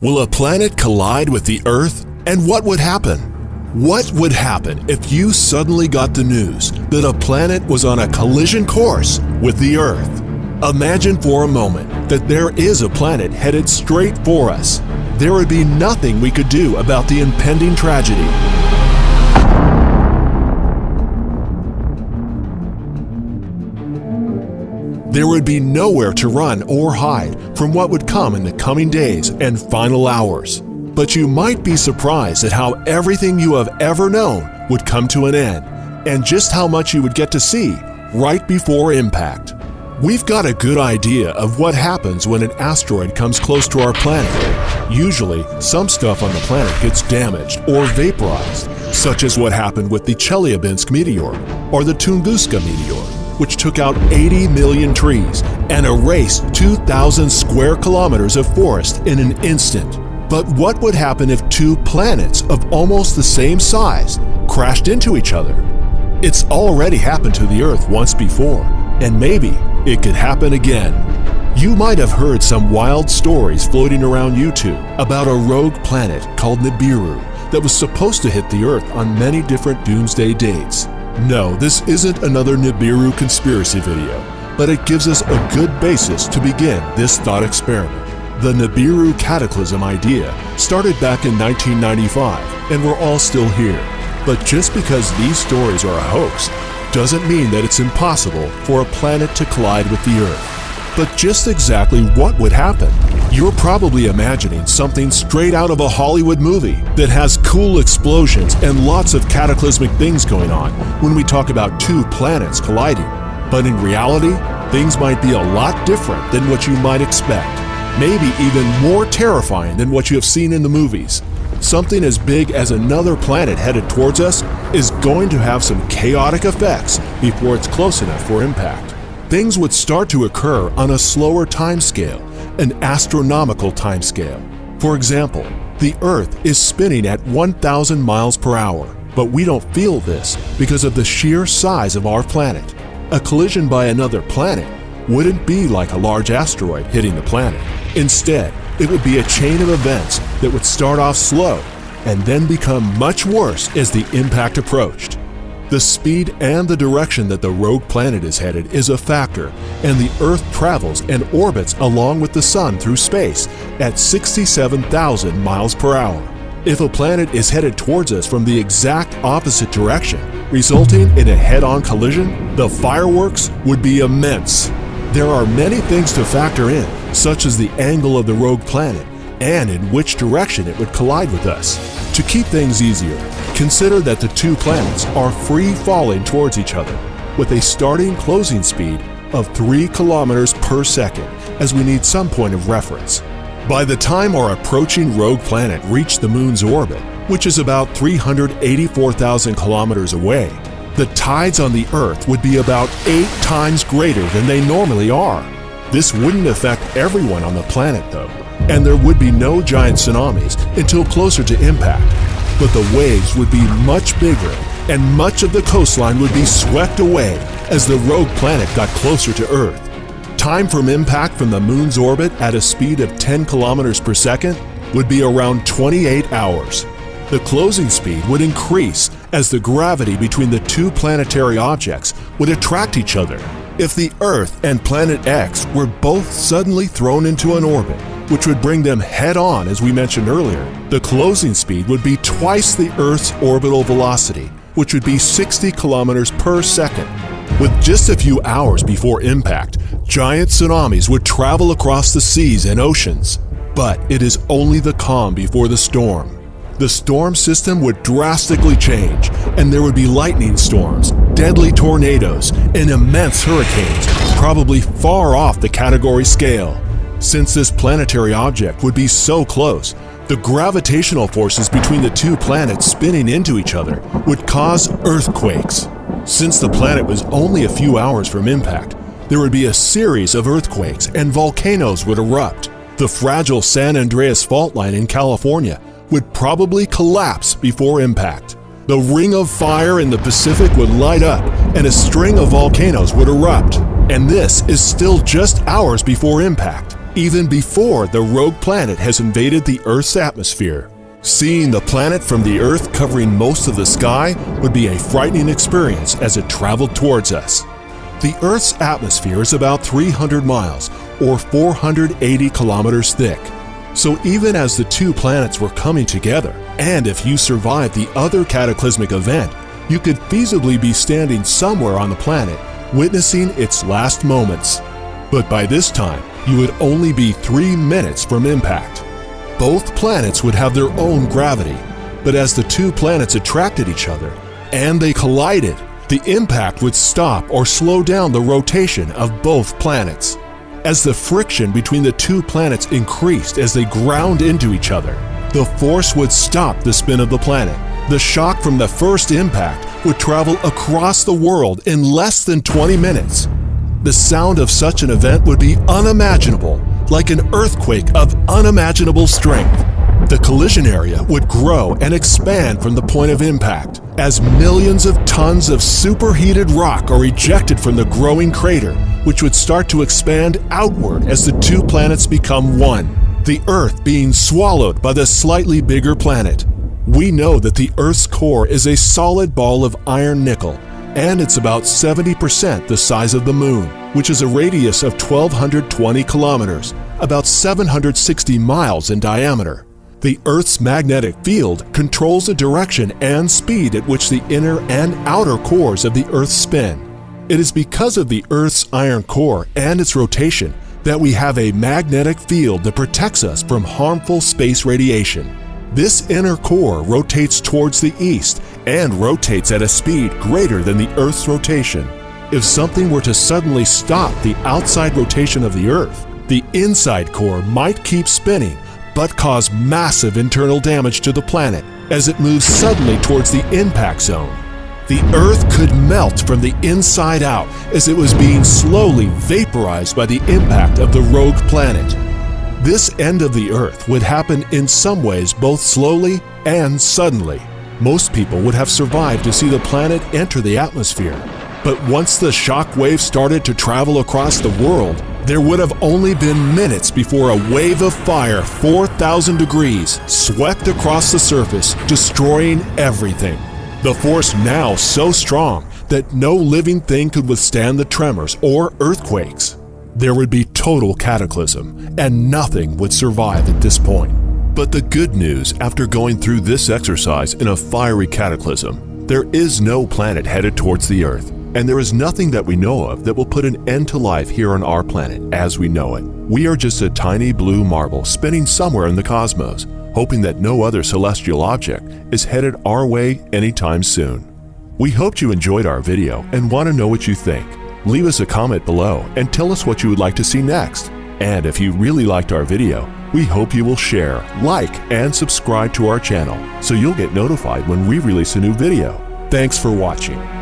Will a planet collide with the Earth? And what would happen? What would happen if you suddenly got the news that a planet was on a collision course with the Earth? Imagine for a moment that there is a planet headed straight for us. There would be nothing we could do about the impending tragedy. There would be nowhere to run or hide from what would come in the coming days and final hours. But you might be surprised at how everything you have ever known would come to an end, and just how much you would get to see right before impact. We've got a good idea of what happens when an asteroid comes close to our planet. Usually, some stuff on the planet gets damaged or vaporized, such as what happened with the Chelyabinsk meteor or the Tunguska meteor, which took out 80 million trees and erased 2,000 square kilometers of forest in an instant. But what would happen if two planets of almost the same size crashed into each other? It's already happened to the Earth once before, and maybe it could happen again. You might have heard some wild stories floating around YouTube about a rogue planet called Nibiru that was supposed to hit the Earth on many different doomsday dates. No, this isn't another Nibiru conspiracy video, but it gives us a good basis to begin this thought experiment. The Nibiru cataclysm idea started back in 1995, and we're all still here. But just because these stories are a hoax doesn't mean that it's impossible for a planet to collide with the Earth. But just exactly what would happen? You're probably imagining something straight out of a Hollywood movie that has cool explosions and lots of cataclysmic things going on when we talk about two planets colliding. But in reality, things might be a lot different than what you might expect. Maybe even more terrifying than what you have seen in the movies. Something as big as another planet headed towards us is going to have some chaotic effects before it's close enough for impact. Things would start to occur on a slower timescale, an astronomical timescale. For example, the Earth is spinning at 1,000 miles per hour, but we don't feel this because of the sheer size of our planet. A collision by another planet wouldn't be like a large asteroid hitting the planet. Instead, it would be a chain of events that would start off slow and then become much worse as the impact approached. The speed and the direction that the rogue planet is headed is a factor, and the Earth travels and orbits along with the Sun through space at 67,000 miles per hour. If a planet is headed towards us from the exact opposite direction, resulting in a head-on collision, the fireworks would be immense. There are many things to factor in, such as the angle of the rogue planet and in which direction it would collide with us. To keep things easier, consider that the two planets are free falling towards each other with a starting closing speed of 3 kilometers per second, as we need some point of reference. By the time our approaching rogue planet reached the Moon's orbit, which is about 384,000 kilometers away, the tides on the Earth would be about 8 times greater than they normally are. This wouldn't affect everyone on the planet though, and there would be no giant tsunamis until closer to impact. But the waves would be much bigger, and much of the coastline would be swept away as the rogue planet got closer to Earth. Time from impact from the Moon's orbit at a speed of 10 kilometers per second would be around 28 hours. The closing speed would increase as the gravity between the two planetary objects would attract each other. If the Earth and Planet X were both suddenly thrown into an orbit, which would bring them head-on as we mentioned earlier, the closing speed would be twice the Earth's orbital velocity, which would be 60 kilometers per second. With just a few hours before impact, giant tsunamis would travel across the seas and oceans. But it is only the calm before the storm. The storm system would drastically change, and there would be lightning storms, deadly tornadoes, and immense hurricanes, probably far off the category scale. Since this planetary object would be so close, the gravitational forces between the two planets spinning into each other would cause earthquakes. Since the planet was only a few hours from impact, there would be a series of earthquakes and volcanoes would erupt. The fragile San Andreas fault line in California would probably collapse before impact. The ring of fire in the Pacific would light up and a string of volcanoes would erupt. And this is still just hours before impact. even before the rogue planet has invaded the Earth's atmosphere. Seeing the planet from the Earth covering most of the sky would be a frightening experience as it traveled towards us. The Earth's atmosphere is about 300 miles, or 480 kilometers thick. So even as the two planets were coming together, and if you survived the other cataclysmic event, you could feasibly be standing somewhere on the planet, witnessing its last moments. But by this time, you would only be 3 minutes from impact. Both planets would have their own gravity, but as the two planets attracted each other and they collided, the impact would stop or slow down the rotation of both planets. As the friction between the two planets increased as they ground into each other, the force would stop the spin of the planet. The shock from the first impact would travel across the world in less than 20 minutes. The sound of such an event would be unimaginable, like an earthquake of unimaginable strength. The collision area would grow and expand from the point of impact as millions of tons of superheated rock are ejected from the growing crater, which would start to expand outward as the two planets become one, the Earth being swallowed by the slightly bigger planet. We know that the Earth's core is a solid ball of iron nickel, and it's about 70% the size of the Moon, which is a radius of 1,220 kilometers, about 760 miles in diameter. The Earth's magnetic field controls the direction and speed at which the inner and outer cores of the Earth spin. It is because of the Earth's iron core and its rotation that we have a magnetic field that protects us from harmful space radiation. This inner core rotates towards the east and rotates at a speed greater than the Earth's rotation. If something were to suddenly stop the outside rotation of the Earth, the inside core might keep spinning but cause massive internal damage to the planet as it moves suddenly towards the impact zone. The Earth could melt from the inside out as it was being slowly vaporized by the impact of the rogue planet. This end of the Earth would happen in some ways both slowly and suddenly. Most people would have survived to see the planet enter the atmosphere. But once the shock wave started to travel across the world, there would have only been minutes before a wave of fire 4,000 degrees swept across the surface, destroying everything. The force now so strong that no living thing could withstand the tremors or earthquakes. There would be total cataclysm, and nothing would survive at this point. But the good news after going through this exercise in a fiery cataclysm, there is no planet headed towards the Earth, and there is nothing that we know of that will put an end to life here on our planet as we know it. We are just a tiny blue marble spinning somewhere in the cosmos, hoping that no other celestial object is headed our way anytime soon. We hope you enjoyed our video and want to know what you think. Leave us a comment below and tell us what you would like to see next. And if you really liked our video, we hope you will share, like, and subscribe to our channel so you'll get notified when we release a new video. Thanks for watching.